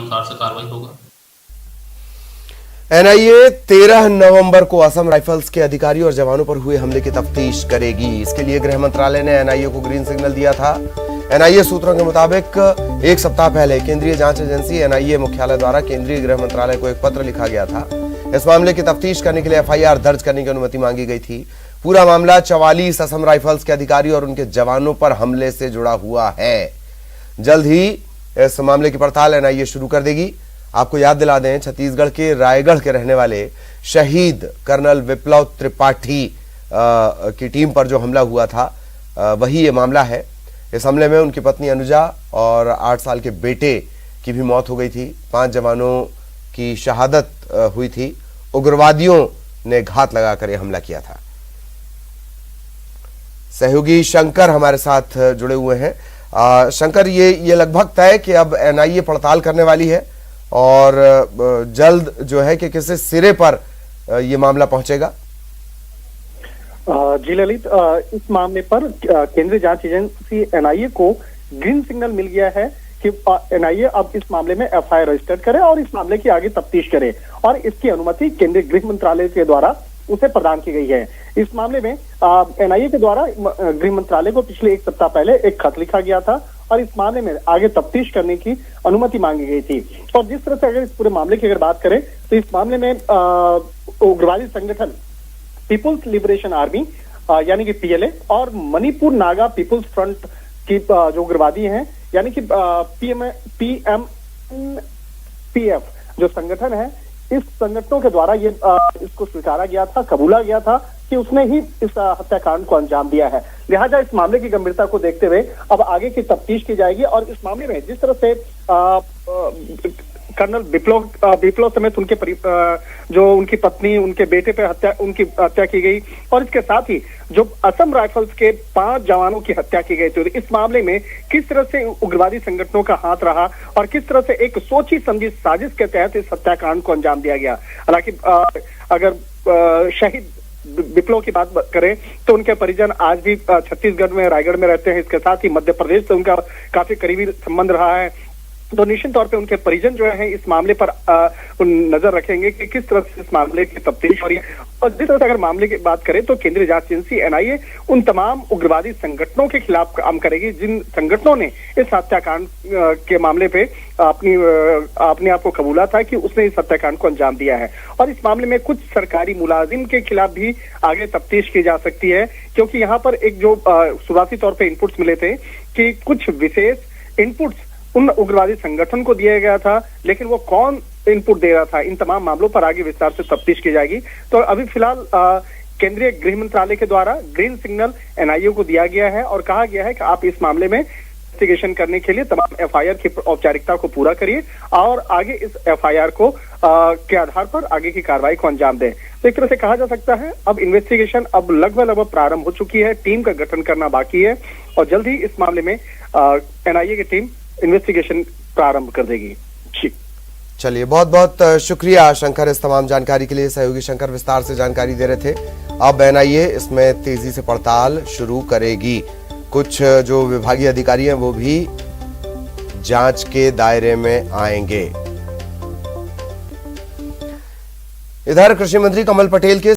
अनुसार से कार्रवाई होगा। एनआईए 13 नवंबर को असम राइफल्स के अधिकारियों और जवानों पर हुए हमले की तफ्तीश करेगी। इसके लिए गृह मंत्रालय ने एनआईए को ग्रीन सिग्नल दिया था। एनआईए सूत्रों के मुताबिक एक सप्ताह पहले केंद्रीय जांच एजेंसी एनआईए मुख्यालय द्वारा केंद्रीय गृह मंत्रालय को एक पत्र लिखा गया था। इस मामले की तफ्तीश करने के लिए एफआईआर दर्ज करने की अनुमति मांगी गई थी। पूरा मामला 44 असम राइफल्स के अधिकारियों और उनके जवानों पर हमले से जुड़ा हुआ है। जल्द ही इस मामले की पड़ताल एनआईए शुरू कर देगी। आपको याद दिला दें, छत्तीसगढ़ के रायगढ़ के रहने वाले शहीद कर्नल विप्लव त्रिपाठी की टीम पर जो हमला हुआ था वही ये मामला है। इस हमले में उनकी पत्नी अनुजा और 8 साल के बेटे की भी मौत हो गई थी। 5 जवानों की शहादत हुई थी। उग्रवादियों ने घात लगाकर यह हमला किया था। सहयोगी शंकर हमारे साथ जुड़े हुए हैं। शंकर, ये लगभग तय कि अब एनआईए पड़ताल करने वाली है और जल्द जो है कि किसी सिरे पर ये मामला पहुंचेगा। जी ललित, इस मामले पर केंद्रीय जांच एजेंसी एनआईए को ग्रीन सिग्नल मिल गया है कि एनआईए अब इस मामले में एफआईआर रजिस्टर करे और इस मामले की आगे तफ्तीश करे, और इसकी अनुमति केंद्रीय गृह मंत्रालय के द्वारा उसे प्रदान की गई है। इस मामले में एनआईए के द्वारा गृह मंत्रालय को पिछले एक सप्ताह पहले एक खत लिखा गया था और इस मामले में आगे तफ्तीश करने की अनुमति मांगी गई थी। और जिस तरह से अगर इस पूरे मामले की अगर बात करें तो इस मामले में उग्रवादी संगठन पीपुल्स लिबरेशन आर्मी यानी कि पीएलए और मणिपुर नागा पीपुल्स फ्रंट की जो उग्रवादी हैं यानी कि पीएमपीएफ जो संगठन है, इस संगठनों के द्वारा ये इसको स्वीकारा गया था, कबूला गया था कि उसने ही इस हत्याकांड को अंजाम दिया है। लिहाजा इस मामले की गंभीरता को देखते हुए अब आगे की तफ्तीश की जाएगी और इस मामले में जिस तरह से कर्नल विप्लव समेत उनके जो उनकी पत्नी, उनके बेटे पे उनकी हत्या की गई और इसके साथ ही जो असम राइफल्स के 5 जवानों की हत्या की गई थी, तो इस मामले में किस तरह से उग्रवादी संगठनों का हाथ रहा और किस तरह से एक सोची समझी साजिश के तहत इस हत्याकांड को अंजाम दिया गया। हालांकि अगर शहीद विप्लव की बात करें तो उनके परिजन आज भी छत्तीसगढ़ में रायगढ़ में रहते हैं। इसके साथ ही मध्य प्रदेश से उनका काफी करीबी संबंध रहा है, तो निश्चित तौर पे उनके परिजन जो है इस मामले पर नजर रखेंगे कि किस तरह से इस मामले की तफ्तीश हो रही है। और जिस तरह से अगर मामले की बात करें तो केंद्रीय जांच एजेंसी एनआईए उन तमाम उग्रवादी संगठनों के खिलाफ काम करेगी जिन संगठनों ने इस हत्याकांड के मामले पे अपने आप को कबूला था कि उसने इस हत्याकांड को अंजाम दिया है। और इस मामले में कुछ सरकारी मुलाजिम के खिलाफ भी आगे तफ्तीश की जा सकती है, क्योंकि यहाँ पर एक जो शुरुआती तौर पर इनपुट्स मिले थे कि कुछ विशेष इनपुट्स उन उग्रवादी संगठन को दिया गया था, लेकिन वो कौन इनपुट दे रहा था, इन तमाम मामलों पर आगे विस्तार से तफ्तीश की जाएगी। तो अभी फिलहाल केंद्रीय गृह मंत्रालय के द्वारा ग्रीन सिग्नल एनआईए को दिया गया है और कहा गया है कि आप इस मामले में इन्वेस्टिगेशन करने के लिए तमाम एफआईआर की औपचारिकता को पूरा करिए और आगे इस एफआईआर को के आधार पर आगे की कार्रवाई को अंजाम दें। तो एक तरह से कहा जा सकता है अब इन्वेस्टिगेशन अब लगभग प्रारंभ हो चुकी है, टीम का गठन करना बाकी है और जल्द ही इस मामले में एनआईए की टीम इन्वेस्टिगेशन प्रारंभ कर देगी। जी चलिए, बहुत बहुत शुक्रिया शंकर इस तमाम जानकारी के लिए। सहयोगी शंकर विस्तार से जानकारी दे रहे थे। अब एनआईए इसमें तेजी से पड़ताल शुरू करेगी। कुछ जो विभागीय अधिकारी हैं वो भी जांच के दायरे में आएंगे। इधर कृषि मंत्री कमल पटेल के